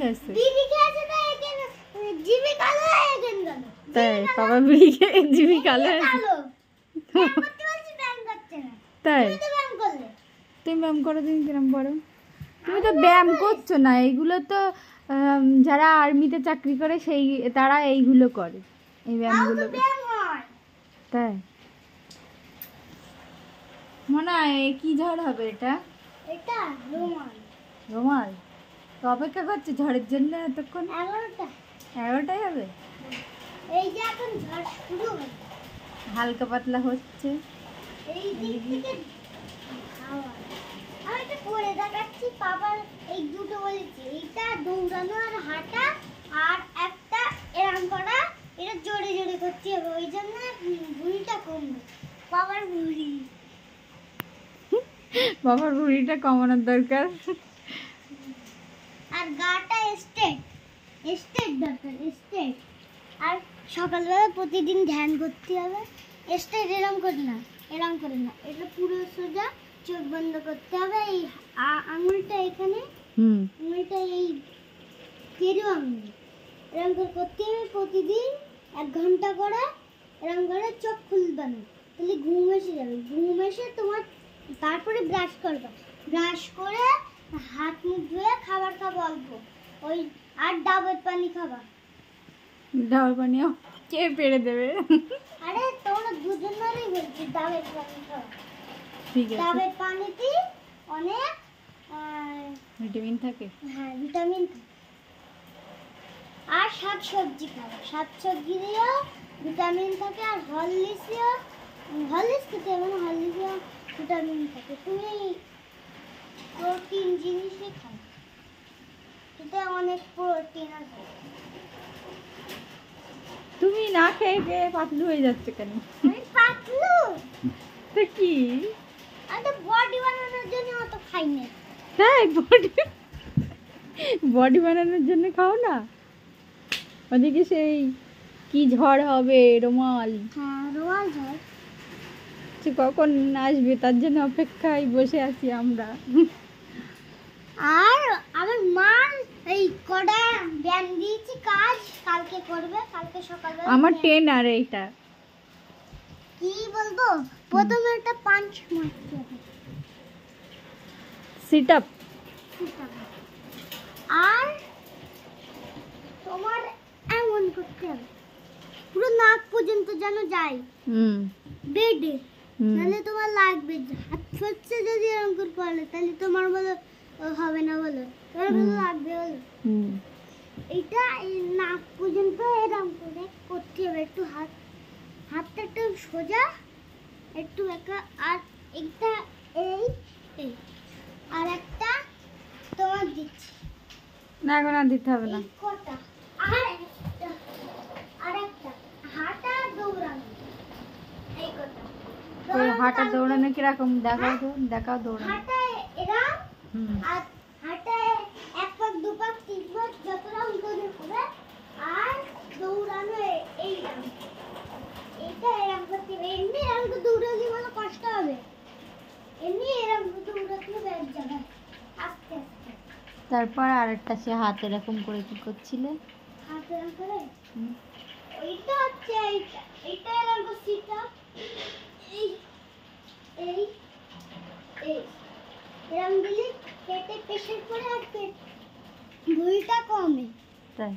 খেয়েছে। বিড়ি খেয়েছে তাই এখানে জিভে কালো হয়ে গেল। তাই বাবা বিড়ি খেয়ে জিভে কালো হয়েছে। করতে বলছি ব্যায়াম করছে না। তাই তুমি তো ব্যায়াম করলে। তুমি ব্যায়াম করো, তুমি কিরম করো? তুমি তো ব্যায়াম করছো না, এইগুলো তো যারা আর্মিতে চাকরি করে সেই তারা এইগুলো করে, এই ব্যায়ামগুলো। ব্যায়াম হয়। তাই মনে হয় কি ঝড় হবে এটা? এটা রোমান। রোমাল তো অপেক্ষা করছে ঝড়ের জন্য এতক্ষণ। 11টা। 11টাই হবে। এই যে এখন ঝড় শুরু হবে। হালকা পাতলা হচ্ছে। এই দিক থেকে হাওয়া। আমি এটা করে দেখাচ্ছি পাপার এই দুটো বলেছি। এইটা দৌড়ানো আর হাঁটা আর একটা এরম করা, এটা জোরে জোরে করতে হবে, ওই জন্য ভুঁড়িটা কমবে। বাবার ভুঁড়ি। বাবার ভুঁড়িটা কমানোর দরকার। আর গাটা স্ট্রেট স্ট্রেট দরকার, স্ট্রেট। আর সকালবেলা প্রতিদিন ধ্যান করতে হবে। স্ট্রেট এরম করে না, এরম করে না, এটা পুরো সোজা। চোখ বন্ধ করতে হবে। এই আঙুলটা এখানে, আঙুলটা এই কেরু আঙুল এরম করে করতে হবে প্রতিদিন 1 ঘন্টা করে। এরম করে চোখ খুলবে না, তাহলে ঘুম এসে যাবে। ঘুম এসে তোমার তারপরে ব্রাশ করবে। ব্রাশ করে হাত মুখ ধুয়ে খাবার খাবো অল্প, ওই আর ডাবের পানি খাবা। ডাবের পানিও কে পেড়ে দেবে? আরে তোমরা দুজনেরই বলছি ডাবের পানি খাও। ঠিক আছে। ডাবের পানিতে অনেক ভিটামিন থাকে। হ্যাঁ ভিটামিন থাকে। আর শাকসবজি খাও, শাকসবজি দিয়েও ভিটামিন থাকে। আর হরলিক্স খেতে হবে না, হরলিক্সেও ভিটামিন থাকে। তুমি প্রোটিন জিনিসই খাও, এতে অনেক প্রোটিন আছে। তুমি না খেয়ে খেয়ে পাতলু হয়ে যাচ্ছে কেন? আমি পাতলু তো কি? আমি বডি বানানোর জন্য অত খাই না। তাই বডি বানানোর জন্য খাও না? ওদিকে সেই কি ঝড় হবে, রোমাল। হ্যাঁ রোয়াল ঝড়। সে কখন আসবে তার জন্য অপেক্ষায় বসে আছি আমরা। আর আমার মা এই কটা ব্যায়াম দিয়েছি, কাজ কালকে করবে, কালকে সকালবেলা। আমার 10 আর এইটা কি বলবো, প্রথমে একটা পাঞ্চ মারতে হবে, সিট আপ। আর তোমার এমন করতে হবে পুরো নাক পর্যন্ত যেন যায় বেডে, তাহলে তোমার লাগবে। হাত ফসছে যদি এরকম করে পড়লে তাহলে তোমার বলো হবে না, বলো তোমার বলো লাগবে, বলো। এইটা এই নাক পর্যন্ত এরকম করে করতে হবে। একটু হাতটা একটু সোজা, একটু একা। আর একটা এই এই আর একটা তোমার দিচ্ছি না, এখন আর দিতে হবে না। এই কটা। আর একটা হাঁটা দৌড়ানো, এই কটা। ওই হাঁটা দৌড়ানো কিরকম দেখাও তো, দেখাও দৌড়ানো। হাঁটা এরকম, আর হাঁটা 1 পাক 2 পাক 3 পাক যত রাউন্ড করে হবে। আর দৌড়ানো এইরকম, এটা এরকম করতে হবে। এমনি এরকম করে দৌড়ালে বলো কষ্ট হবে, এমনি এরকম করে দৌড়াতে হবে এক জায়গায় আস্তে আস্তে। তারপর আরেকটা সে হাত এরকম করে কি করছিলে? হাত এরকম করে ওইটা হচ্ছে এইটা এরকম করে সিট আপ। এই এই এই এরকম দিলে পেটে প্রেশার পড়ে আর পেট ভুঁড়িটা কমে। তাই